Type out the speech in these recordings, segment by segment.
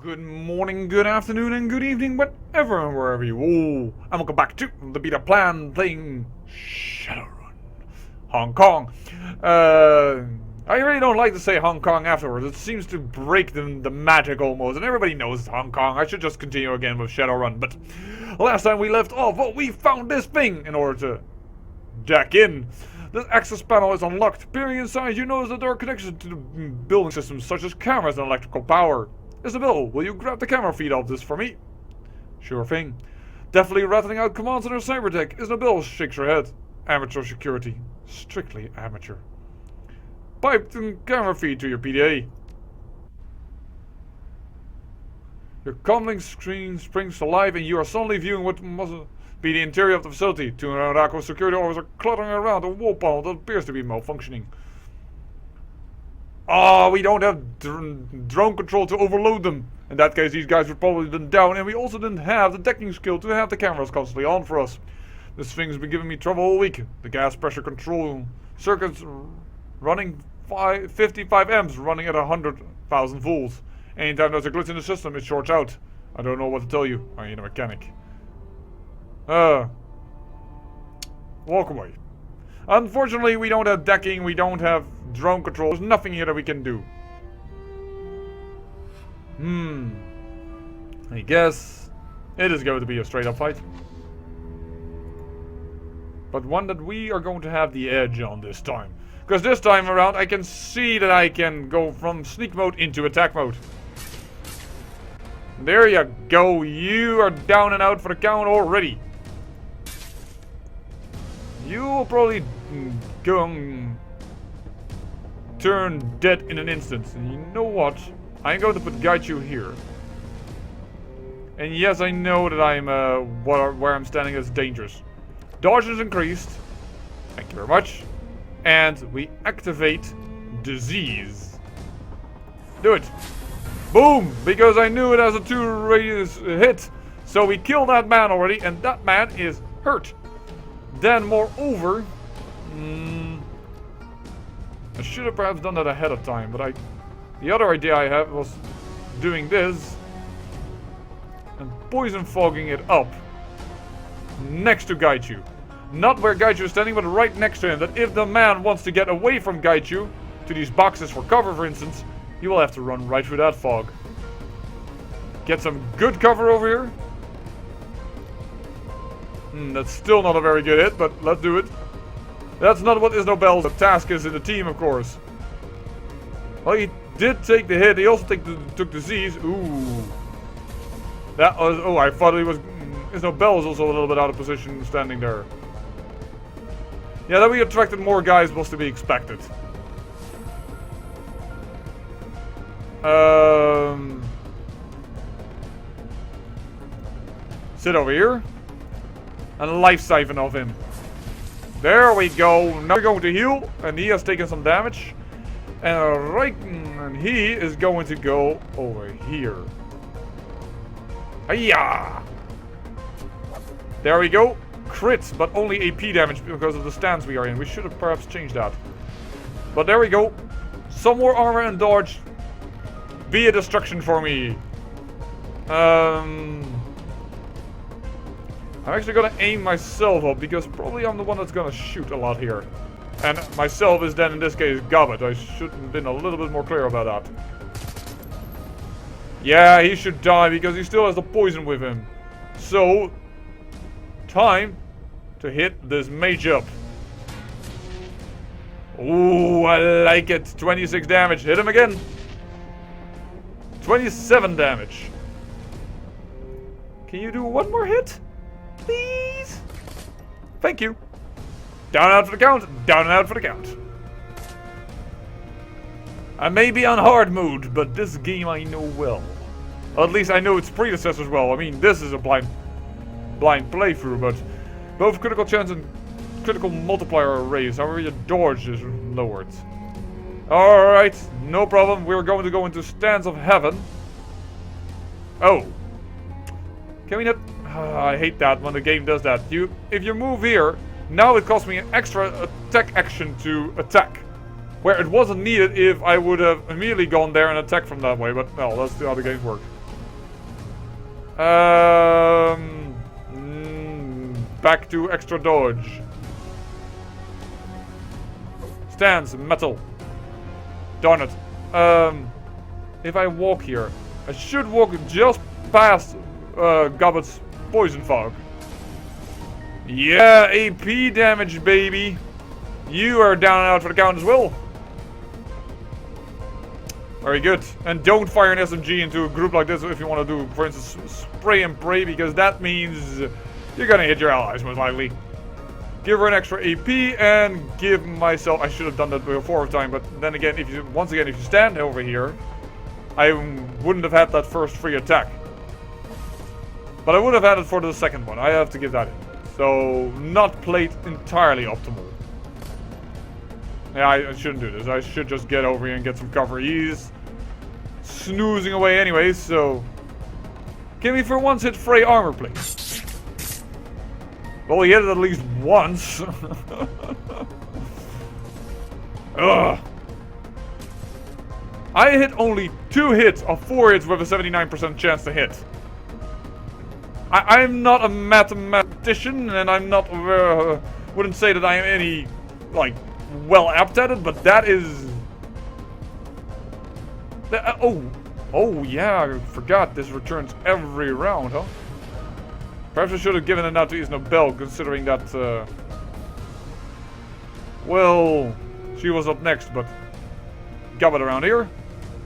Good morning, good afternoon, and good evening, whatever and wherever you all. And welcome back to the beta plan playing Shadowrun Hong Kong. I really don't like to say Hong Kong afterwards. It seems to break the magic almost, and everybody knows it's Hong Kong. I should just continue again with Shadowrun. But last time we left off, well, we found this thing in order to jack in. This access panel is unlocked. Peering inside, you notice that there are connections to the building systems, such as cameras and electrical power. Isabel, will you grab the camera feed of this for me? Sure thing. Definitely rattling out commands on her cyber deck. Isabel shakes her head. Amateur security. Strictly amateur. Pipe the camera feed to your PDA. Your comlink screen springs to life and you are suddenly viewing what must be the interior of the facility. Two Narako security officers are cluttering around a wall panel that appears to be malfunctioning. Oh, we don't have drone control to overload them. In that case, these guys would probably been down, and we also didn't have the decking skill to have the cameras constantly on for us. This thing's been giving me trouble all week. The gas pressure control circuits running 55 amps, running at 100,000 volts. Anytime there's a glitch in the system, it shorts out. I don't know what to tell you. I ain't a mechanic. Walk away. Unfortunately, we don't have decking, we don't have drone control. There's nothing here that we can do. I guess it is going to be a straight up fight. But one that we are going to have the edge on this time. Because this time around I can see that I can go from sneak mode into attack mode. There you go. You are down and out for the count already. You will probably go turn dead in an instant. And you know what? I'm going to put Gaichu here. And yes, I know that I'm where I'm standing is dangerous. Dodge is increased. Thank you very much. And we activate disease. Do it. Boom! Because I knew it has a 2 radius hit. So we killed that man already, and that man is hurt. Then, moreover, I should have perhaps done that ahead of time, but the other idea I had was doing this and poison fogging it up next to Gaichu. Not where Gaichu is standing, but right next to him. That if the man wants to get away from Gaichu, to these boxes for cover for instance, he will have to run right through that fog. Get some good cover over here. That's still not a very good hit, but let's do it. That's not what Isnobel's task is in the team, of course. Well, he did take the hit. He also took disease. Ooh. That was... Oh, I thought he was... Isnobel was also a little bit out of position standing there. Yeah, that we attracted more guys was to be expected. Sit over here. And life siphon of him. There we go. Now we're going to heal. And he has taken some damage. And he is going to go over here. Hiya! There we go. Crit, but only AP damage because of the stance we are in. We should have perhaps changed that. But there we go. Some more armor and dodge. Be a destruction for me. I'm actually gonna aim myself up because probably I'm the one that's gonna shoot a lot here. And myself is then in this case Gobbet. I should have been a little bit more clear about that. Yeah, he should die because he still has the poison with him. So, time to hit this mage up. Ooh, I like it. 26 damage. Hit him again. 27 damage. Can you do one more hit? Please? Thank you. Down and out for the count. Down and out for the count. I may be on hard mode, but this game I know well. Or at least I know its predecessors well. I mean, this is a blind playthrough, but both critical chance and critical multiplier are raised. However, your dodge is lowered. Alright, no problem. We're going to go into Stance of Heaven. Oh. Can we not... I hate that when the game does that. If you move here, now it costs me an extra attack action to attack. Where it wasn't needed if I would have immediately gone there and attacked from that way, but well, that's how the games work. Back to extra dodge. Stance, metal. Darn it. If I walk here, I should walk just past Gobbet's poison fog. Yeah, AP damage, baby. You are down and out for the count as well. Very good. And don't fire an SMG into a group like this if you want to do, for instance, spray and pray, because that means you're gonna hit your allies most likely. Give her an extra AP and give myself. I should have done that before time, but then again, if you stand over here, I wouldn't have had that first free attack. But I would have had it for the second one. I have to give that in. So, not played entirely optimal. Yeah, I shouldn't do this. I should just get over here and get some cover. He's snoozing away anyway, so... Can we for once hit Frey armor, please? Well, he hit it at least once. Ugh. I hit only 2 hits of 4 hits with a 79% chance to hit. I'm not a mathematician, and I'm not, wouldn't say that I am any, like, well apt at it, but that is... Oh yeah, I forgot this returns every round, huh? Perhaps I should have given it out to Isabel, considering that, well, she was up next, but got it around here.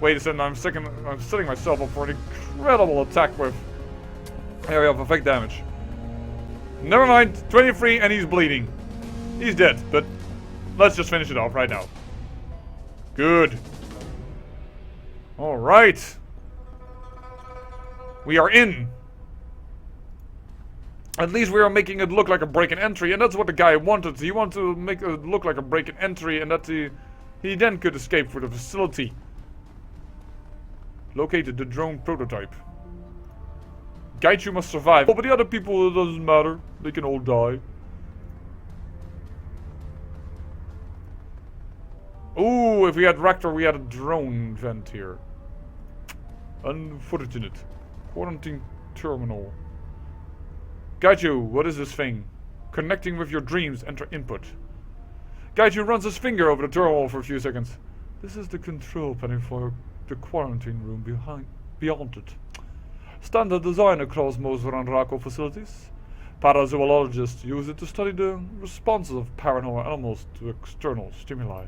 Wait a second, I'm setting myself up for an incredible attack with area of effect damage. Never mind, 23 and he's bleeding. He's dead, but let's just finish it off right now. Good. Alright. We are in. At least we are making it look like a break-in entry, and that's what the guy wanted. He wanted to make it look like a break-in entry, and that he then could escape through the facility. Located the drone prototype. Gaichu must survive. Oh, but the other people, it doesn't matter. They can all die. Ooh, if we had Raptor, we had a drone vent here. Unfortunate. Quarantine terminal. Gaichu, what is this thing? Connecting with your dreams, enter input. Gaichu runs his finger over the terminal for a few seconds. This is the control panel for the quarantine room beyond it. Standard design across most Ranraku facilities. Parazoologists use it to study the responses of paranormal animals to external stimuli.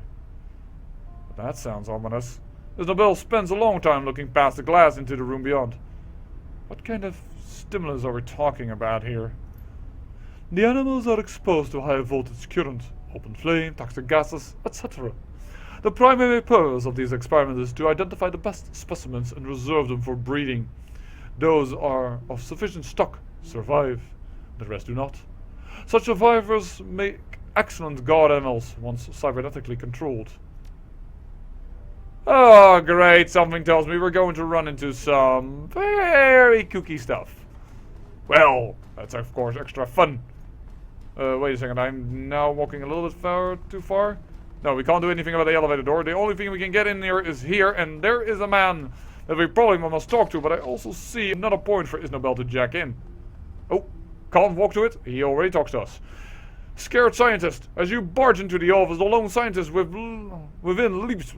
That sounds ominous. Isabel spends a long time looking past the glass into the room beyond. What kind of stimulus are we talking about here? The animals are exposed to high voltage current, open flame, toxic gases, etc. The primary purpose of these experiments is to identify the best specimens and reserve them for breeding. Those are of sufficient stock survive, the rest do not. Such survivors make excellent guard animals once cybernetically controlled. Oh great, something tells me we're going to run into some very kooky stuff. Well, that's of course extra fun. Wait a second, I'm now walking a little bit too far. No, we can't do anything about the elevator door. The only thing we can get in here, and there is a man that we probably must talk to, but I also see another point for Isabel to jack in. Oh, can't walk to it? He already talks to us. Scared scientist. As you barge into the office, the lone scientist within leaps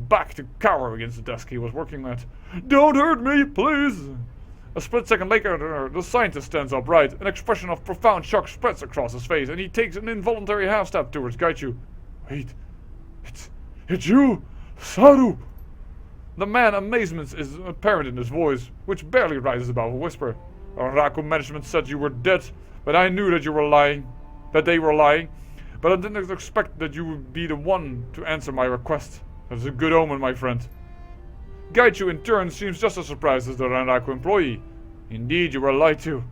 back to cower against the desk he was working at. Don't hurt me, please! A split second later, the scientist stands upright. An expression of profound shock spreads across his face, and he takes an involuntary half-step towards Gaichu. Wait, it's you, Saru! The man's amazement is apparent in his voice, which barely rises above a whisper. Raku management said you were dead, but I knew that you were lying. That they were lying. But I didn't expect that you would be the one to answer my request. That's a good omen, my friend. Gaichu in turn seems just as surprised as the Ranraku employee. Indeed, you were lied to.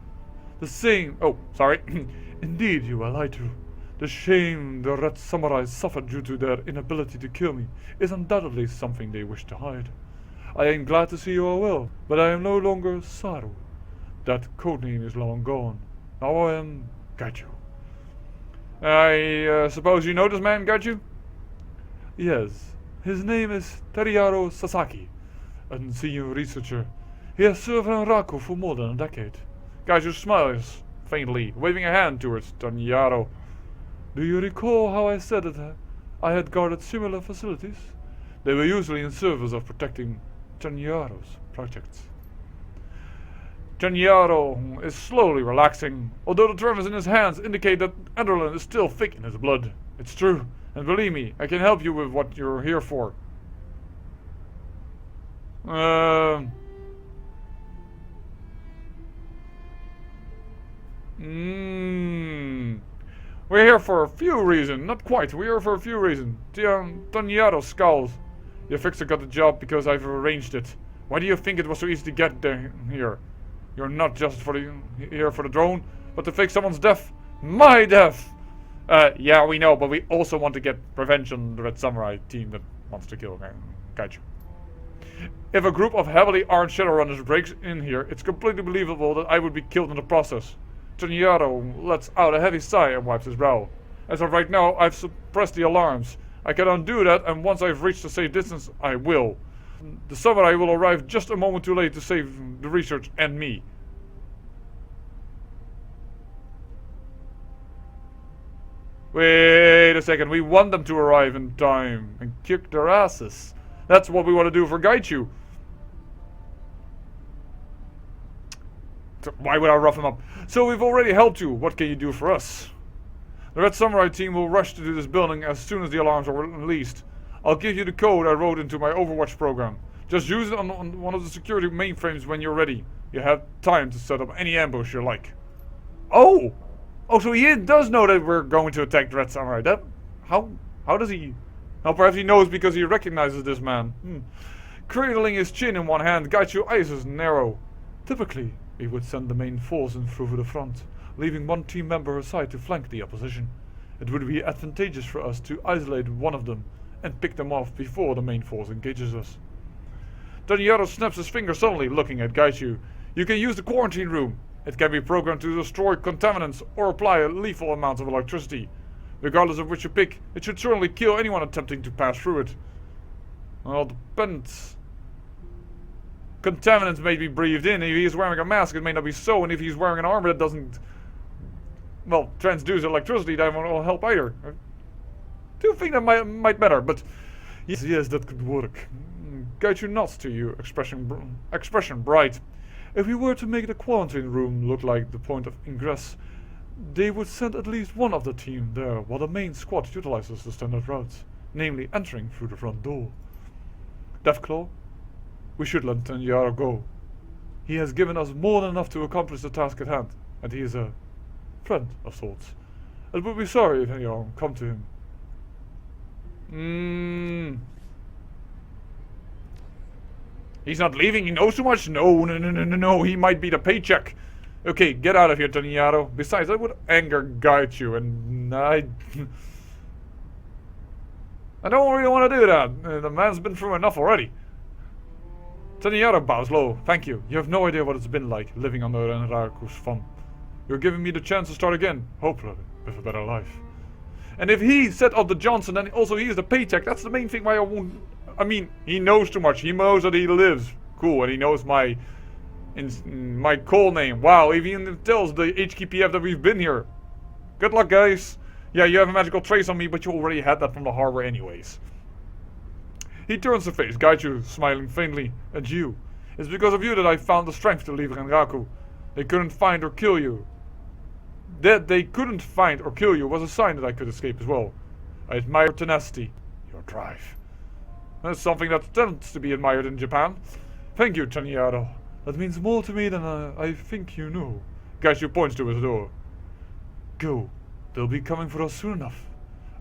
Indeed, you were lied to. The shame the red samurais suffered due to their inability to kill me is undoubtedly something they wish to hide. I am glad to see you are well, but I am no longer Saru. That codename is long gone. Now I am Gaichu. I suppose you know this man, Gaichu? Yes. His name is Teriyaro Sasaki, a senior researcher. He has served in Raku for more than a decade. Gaiju smiles faintly, waving a hand towards Tanyaro. Do you recall how I said that I had guarded similar facilities? They were usually in service of protecting Tanyaro's projects. Tanyaro is slowly relaxing, although the tremors in his hands indicate that adrenaline is still thick in his blood. It's true, and believe me, I can help you with what you're here for. We're here for a few reasons. Not quite. We're here for a few reasons. Tanyaro scowls. Your fixer got the job because I've arranged it. Why do you think it was so easy to get here? You're not just here for the drone, but to fix someone's death. My death! Yeah, we know, but we also want to get revenge on the Red Samurai team that wants to kill Gaiju. If a group of heavily armed Shadowrunners breaks in here, it's completely believable that I would be killed in the process. Tanyaro lets out a heavy sigh and wipes his brow. As of right now, I've suppressed the alarms. I can undo that, and once I've reached a safe distance, I will. The samurai will arrive just a moment too late to save the research and me. Wait a second, we want them to arrive in time and kick their asses. That's what we want to do for Gaiju. Why would I rough him up? So we've already helped you. What can you do for us? The Red Samurai team will rush to this building as soon as the alarms are released. I'll give you the code I wrote into my Overwatch program. Just use it on one of the security mainframes when you're ready. You have time to set up any ambush you like. Oh! Oh, so he does know that we're going to attack the Red Samurai. How does he... Now perhaps he knows because he recognizes this man. Cradling his chin in one hand, Gaiju eyes is narrow. Typically, he would send the main force in through the front, leaving one team member aside to flank the opposition. It would be advantageous for us to isolate one of them and pick them off before the main force engages us. Tanyaro snaps his finger suddenly, looking at Gaiju. You can use the quarantine room. It can be programmed to destroy contaminants or apply a lethal amount of electricity. Regardless of which you pick, it should certainly kill anyone attempting to pass through it. Well, it depends. Contaminants may be breathed in. If he's wearing a mask, it may not be so. And if he's wearing an armor that doesn't, well, transduce electricity, that won't help either. I do think that might matter, but yes, that could work. Gaiju nods to you, expression bright. If we were to make the quarantine room look like the point of ingress, they would send at least one of the team there, while the main squad utilizes the standard routes, namely entering through the front door. Deathclaw, we should let Tanyaro go. He has given us more than enough to accomplish the task at hand, and he is a friend of sorts. It would be sorry if any harm come to him. He's not leaving, he knows too much? No, he might be the paycheck. Okay, get out of here, Tanyaro. Besides, that would anger Gaiju, and I don't really want to do that. The man's been through enough already. Tanyaro bows low. Thank you. You have no idea what it's been like, living under Enraku's thumb. You're giving me the chance to start again, hopefully, with a better life. And if he set up the Johnson, then also he is the paycheck. That's the main thing why I won't... I mean, he knows too much. He knows that he lives. Cool, and he knows my call name. Wow, he even tells the HKPF that we've been here. Good luck, guys. Yeah, you have a magical trace on me, but you already had that from the harbor anyways. He turns to face Gaiju, smiling faintly. And you. It's because of you that I found the strength to leave Renraku. They couldn't find or kill you. That they couldn't find or kill you was a sign that I could escape as well. I admire your tenacity, your drive. That's something that tends to be admired in Japan. Thank you, Tanyaro. That means more to me than I think you know. Gaiju points to his door. Go. They'll be coming for us soon enough.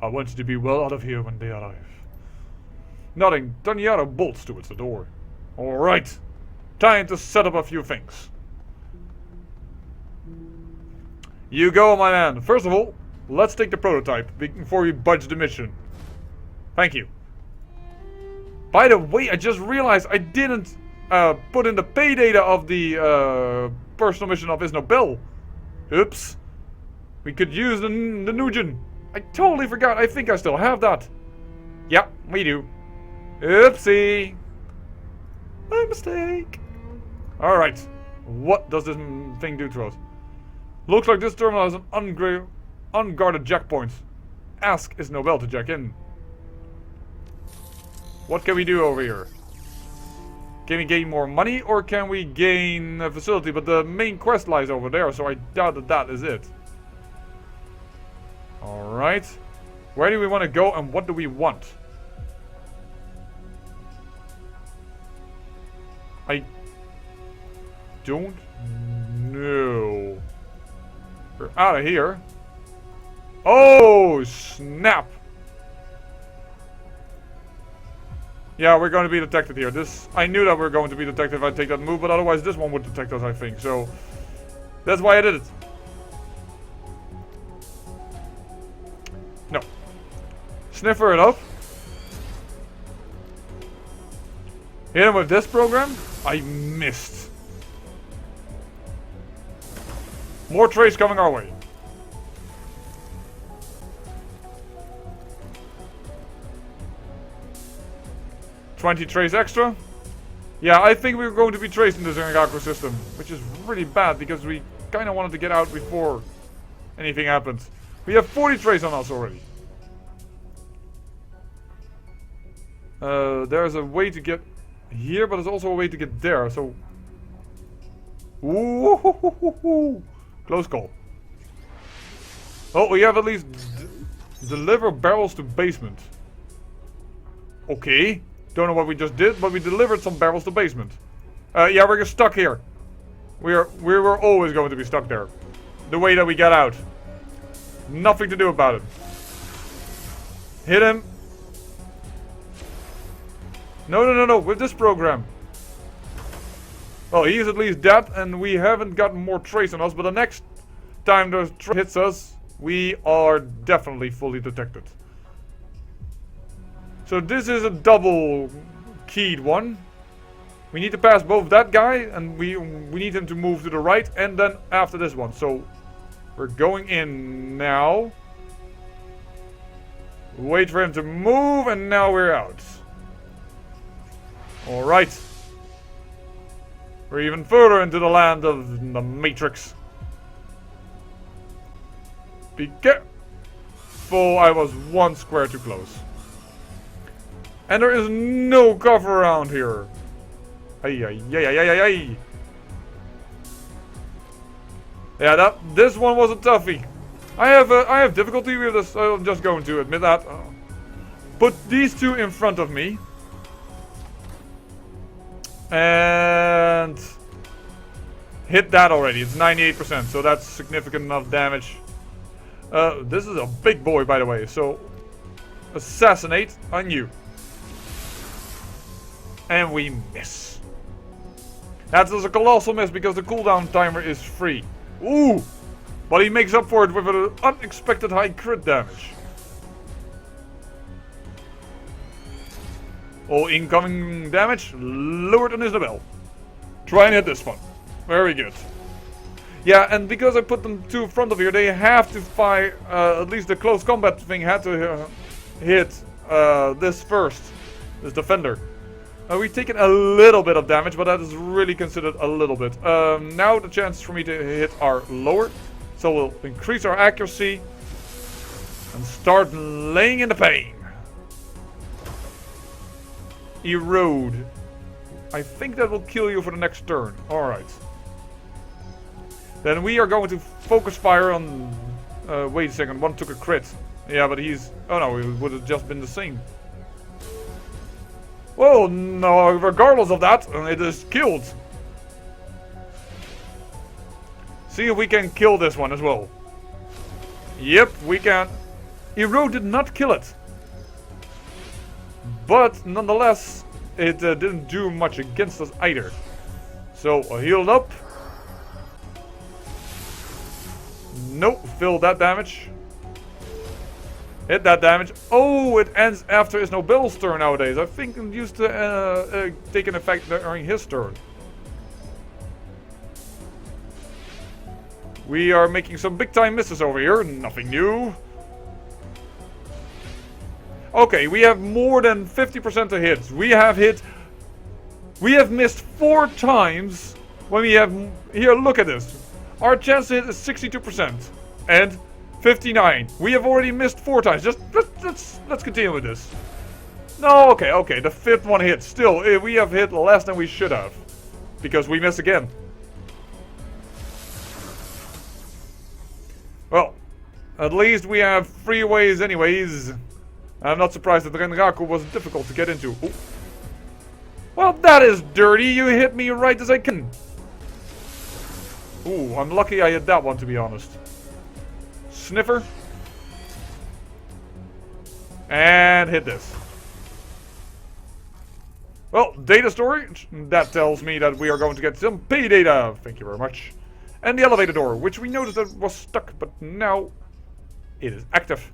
I want you to be well out of here when they arrive. Nodding, Tanyaro bolts towards the door. Alright. Time to set up a few things. You go, my man. First of all, let's take the prototype before we budge the mission. Thank you. By the way, I just realized I didn't put in the pay data of the personal mission of Isnobel. Oops. We could use the Nugent. I totally forgot. I think I still have that. Yep, we do. Oopsie. My mistake. Alright. What does this thing do to us? Looks like this terminal has an unguarded checkpoint. Ask is Nobel to check in. What can we do over here? Can we gain more money or can we gain a facility? But the main quest lies over there, so I doubt that that is it. Alright. Where do we want to go and what do we want? I don't know. We're out of here. Oh, snap. Yeah, we're going to be detected here. I knew that we were going to be detected if I take that move, but otherwise this one would detect us, I think. So, that's why I did it. No. Sniffer it up. Hit him with this program. I missed. More trays coming our way. $20 trays extra. Yeah, I think we're going to be traced in this Rengaku system, which is really bad because we kind of wanted to get out before anything happens. We have 40 trays on us already. There's a way to get here, but there's also a way to get there, so... Ooh, close call. Oh, we have at least deliver barrels to basement. Okay. Don't know what we just did, but we delivered some barrels to basement. Yeah, we're stuck here. We were always going to be stuck there. The way that we got out. Nothing to do about it. Hit him. No, with this program. Well, he is at least dead, and we haven't gotten more trace on us, but the next time the trace hits us, we are definitely fully detected. So this is a double keyed one. We need to pass both that guy and we need him to move to the right and then after this one. So we're going in now. Wait for him to move and now we're out. Alright. We're even further into the land of the Matrix. Be careful, I was one square too close. And there is no cover around here. Ay. Yeah, this one was a toughie. I have difficulty with this. I'm just going to admit that. Put these two in front of me. And hit that already. It's 98%, so that's significant enough damage. This is a big boy, by the way. So assassinate on you. And we miss. That is a colossal miss because the cooldown timer is free. Ooh! But he makes up for it with an unexpected high crit damage. All incoming damage lowered on his Nobel. Try and hit this one. Very good. Yeah, and because I put them two in front of here, they have to fire, at least the close combat thing had to hit this first. This defender. We've taken a little bit of damage, but that is really considered a little bit. Now the chances for me to hit are lower. So we'll increase our accuracy. And start laying in the pain. Erode. I think that will kill you for the next turn. Alright. Then we are going to focus fire on... wait a second, one took a crit. Yeah, but he's... Oh no, it would have just been the same. Well, no, regardless of that, it is killed. See if we can kill this one as well. Yep, we can. Erode did not kill it. But, nonetheless, it didn't do much against us either. So, healed up. Nope, fill that damage. Hit that damage. Oh, it ends after his Nobel's turn nowadays. I think it used to take an effect during his turn. We are making some big time misses over here. Nothing new. Okay, we have more than 50% of hits. We have missed 4 times when we have... Here, look at this. Our chance to hit is 62%. And 59. We have already missed 4 times. Just, let's continue with this. No, okay. The 5th one hit. Still, we have hit less than we should have. Because we missed again. Well, at least we have 3 ways anyways. I'm not surprised that the Renraku was difficult to get into. Ooh. Well, that is dirty. You hit me right as I can. Ooh, I'm lucky I hit that one, to be honest. Sniffer. And hit this. Well, data storage. That tells me that we are going to get some pay data. Thank you very much. And the elevator door, which we noticed that was stuck, but now it is active.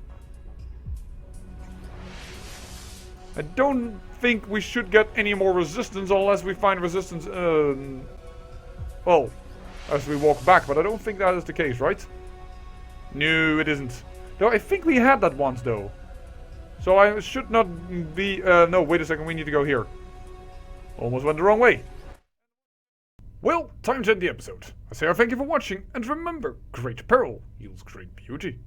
I don't think we should get any more resistance unless we find resistance, well, as we walk back, but I don't think that is the case, right? No, it isn't. Though I think we had that once, though. So I should not be, no, wait a second, we need to go here. Almost went the wrong way. Well, time to end the episode. I say thank you for watching, and remember, great peril yields great beauty.